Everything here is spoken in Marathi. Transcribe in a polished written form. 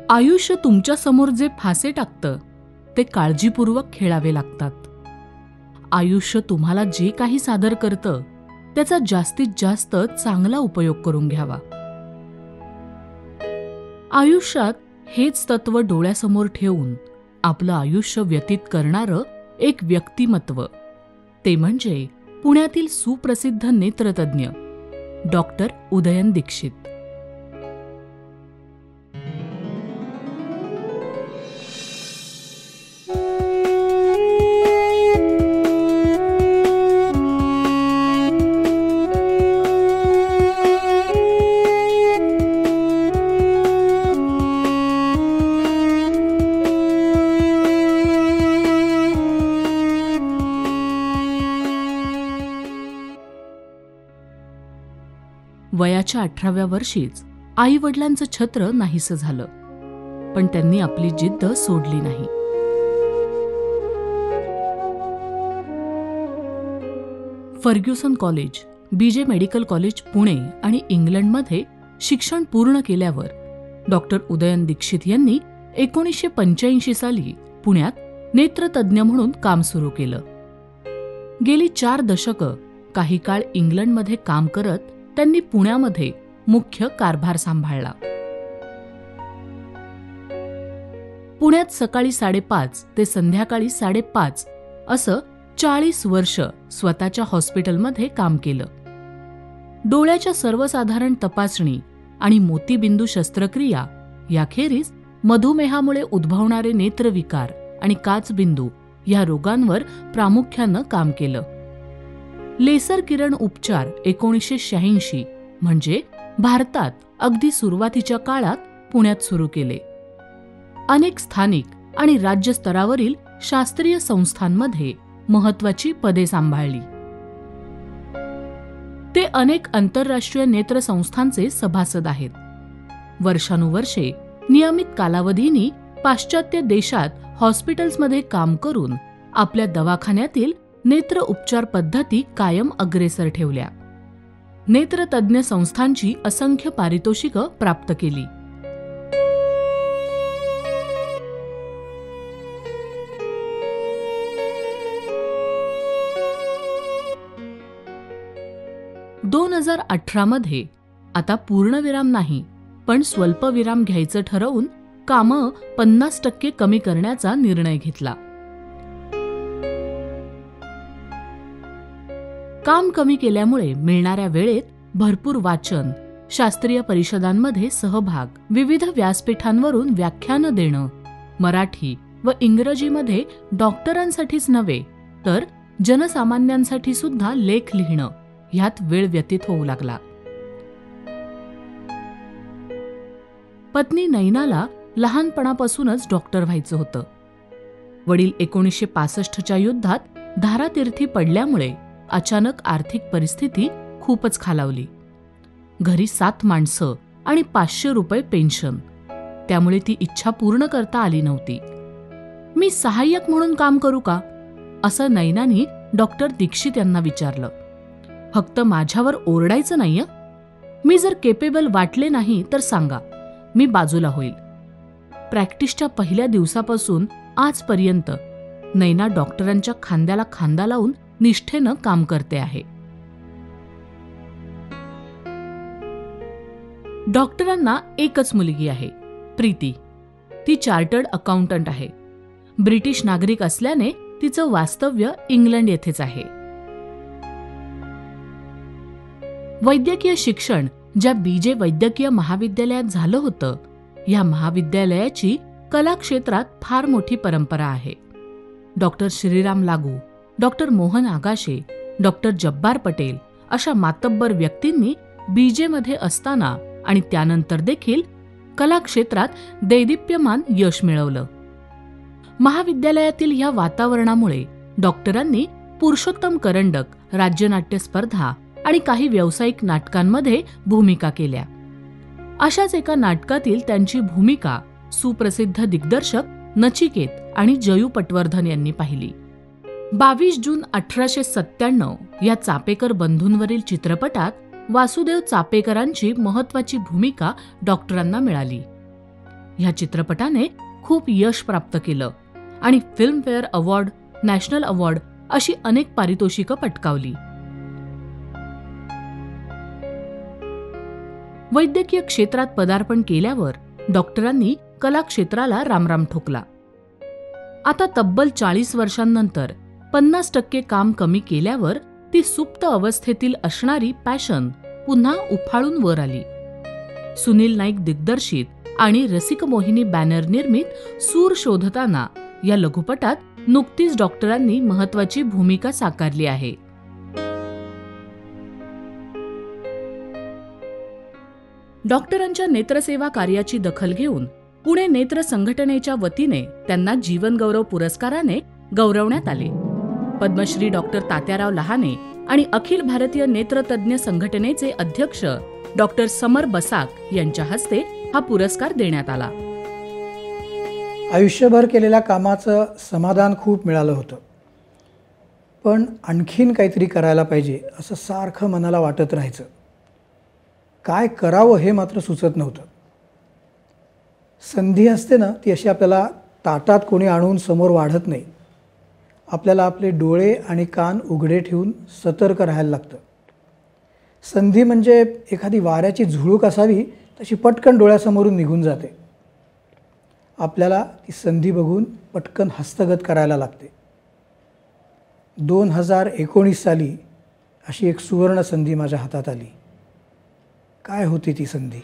आयुष्य तुमच्या समोर जे फासे टाकतं ते काळजीपूर्वक खेळावे लागतात. आयुष्य तुम्हाला जे काही सादर करतं त्याचा जास्तीत जास्त चांगला उपयोग करून घ्यावा. आयुष्यात हेच तत्व डोळ्यासमोर ठेवून आपलं आयुष्य व्यतीत करणारं एक व्यक्तिमत्व, ते म्हणजे पुण्यातील सुप्रसिद्ध नेत्रतज्ञ डॉक्टर उदयन दीक्षित. वयाच्या 18व्या वर्षीच आई वडिलांचं छत्र नाहीसं झालं, पण त्यांनी आपली जिद्द सोडली नाही. Fergusson college, BJ medical college Pune आणि इंग्लंडमध्ये शिक्षण पूर्ण केल्यावर डॉक्टर उदयन दीक्षित यांनी 1985 साली पुण्यात नेत्रतज्ञ म्हणून काम सुरू केलं. गेली 4 दशकं काही काळ इंग्लंडमध्ये काम करत त्यांनी पुण्यामध्ये मुख्य कारभार सांभाळला. पुण्यात सकाळी 5:30 ते संध्याकाळी 5:30 असं 40 वर्ष स्वतःच्या हॉस्पिटलमध्ये काम केलं. डोळ्याच्या सर्वसाधारण तपासणी आणि मोतीबिंदू शस्त्रक्रिया याखेरीज मधुमेहामुळे उद्भवणारे नेत्रविकार आणि काचबिंदू या रोगांवर प्रामुख्यानं काम केलं. लेसर किरण उपचार 1986 म्हणजे भारतात अगदी सुरुवातीच्या काळात पुण्यात सुरू केले. अनेक स्थानिक आणि राज्य स्तरावरील शास्त्रीय संस्थांमध्ये महत्वाची पदे सांभाळली. ते अनेक आंतरराष्ट्रीय नेत्र संस्थांचे सभासद आहेत. वर्षानुवर्षे नियमित कालावधीनी पाश्चात्य देशात हॉस्पिटल्समध्ये काम करून आपल्या दवाखान्यातील नेत्र उपचार पद्धती कायम अग्रेसर ठेवल्या. नेत्रतज्ञ संस्थांची असंख्य पारितोषिकं प्राप्त केली. मध्ये आता पूर्णविराम नाही पण स्वल्पविराम घ्यायचं ठरवून कामं 50% कमी करण्याचा निर्णय घेतला. काम कमी केल्यामुळे मिळणाऱ्या वेळेत भरपूर वाचन, शास्त्रीय परिषदांमध्ये सहभाग, विविध व्यासपीठांवरून व्याख्यानं देणं, मराठी व इंग्रजीमध्ये डॉक्टरांसाठीच नव्हे तर जनसामान्यांसाठी सुद्धा लेख लिहिणं ह्यात वेळ व्यतीत होऊ लागला. पत्नी नैनाला लहानपणापासूनच डॉक्टर व्हायचं होतं. वडील 1965च्या युद्धात धारातीर्थी पडल्यामुळे अचानक आर्थिक परिस्थिती खूपच खालावली. घरी 7 माणसं आणि 500 रुपये पेन्शन, त्यामुळे ती इच्छा पूर्ण करता आली नव्हती. मी सहाय्यक म्हणून काम करू का, असं नैनानी डॉक्टर दीक्षित यांना विचारलं. फक्त माझ्यावर ओरडायचं नाहीये. मी जर केपेबल वाटले नाही तर सांगा, मी बाजूला होईल. प्रॅक्टिसच्या पहिल्या दिवसापासून आजपर्यंत नैना डॉक्टरांच्या खांद्याला खांदा लावून निष्ठेनं काम करते आहे. डॉक्टरांना एकच मुलगी आहे, प्रीती. ती चार्टर्ड अकाउंटंट आहे. ब्रिटिश नागरिक असल्याने तिचं वास्तव्य इंग्लंड येथेच आहे. वैद्यकीय शिक्षण ज्या बीजे वैद्यकीय महाविद्यालयात झालं होतं, या महाविद्यालयाची कला क्षेत्रात फार मोठी परंपरा आहे. डॉक्टर श्रीराम लागू, डॉक्टर मोहन आगाशे, डॉक्टर जब्बार पटेल अशा मातब्बर व्यक्तींनी बीजेमध्ये असताना आणि त्यानंतर देखील कला क्षेत्रात दैदिप्यमान यश मिळवलं. महाविद्यालयातील ह्या वातावरणामुळे डॉक्टरांनी पुरुषोत्तम करंडक, राज्यनाट्य स्पर्धा आणि काही व्यावसायिक नाटकांमध्ये भूमिका केल्या. अशाच एका नाटकातील त्यांची भूमिका सुप्रसिद्ध दिग्दर्शक नचिकेत आणि जयू पटवर्धन यांनी पाहिली. 22 जून 1897 या चापेकर बंधूंवरील चित्रपटात वासुदेव चापेकरांची महत्वाची भूमिका डॉक्टरांना मिळाली. ह्या चित्रपटाने खूप यश प्राप्त केलं आणि फिल्मफेअर अवॉर्ड, नॅशनल अवॉर्ड अशी अनेक पारितोषिकं पटकावली. वैद्यकीय क्षेत्रात पदार्पण केल्यावर डॉक्टरांनी कला क्षेत्राला रामराम ठोकला. आता तब्बल 40 वर्षांनंतर 50% काम कमी केल्यावर ती सुप्त अवस्थेतील असणारी पॅशन पुन्हा उफाळून वर आली. सुनील नाईक दिग्दर्शित आणि रसिक मोहिनी बॅनर निर्मित सूर शोधताना या लघुपटात नुकतीच डॉक्टरांनी महत्वाची भूमिका साकारली आहे. डॉक्टरांच्या नेत्रसेवा कार्याची दखल घेऊन पुणे नेत्र संघटनेच्या वतीने त्यांना जीवनगौरव पुरस्काराने गौरवण्यात आले. पद्मश्री डॉक्टर तात्याराव लहाने आणि अखिल भारतीय नेत्रतज्ञ संघटनेचे अध्यक्ष डॉक्टर समर बसाक यांच्या हस्ते हा पुरस्कार देण्यात आला. आयुष्यभर केलेल्या कामाचं समाधान खूप मिळालं होतं, पण आणखीन काहीतरी करायला पाहिजे असं सारखं मनाला वाटत राहायचं. काय करावं हे मात्र सुचत नव्हतं. संधी असते ना, ती अशी आपल्याला ताटात कोणी आणून समोर वाढत नाही. आपल्याला आपले डोळे आणि कान उघडे ठेवून सतर्क राहायला लागतं. संधी म्हणजे एखादी वाऱ्याची झुळूक असावी तशी पटकन डोळ्यासमोरून निघून जाते. आपल्याला ती संधी बघून पटकन हस्तगत करायला लागते. 2019 साली अशी एक सुवर्ण संधी माझ्या हातात आली. काय होती ती संधी?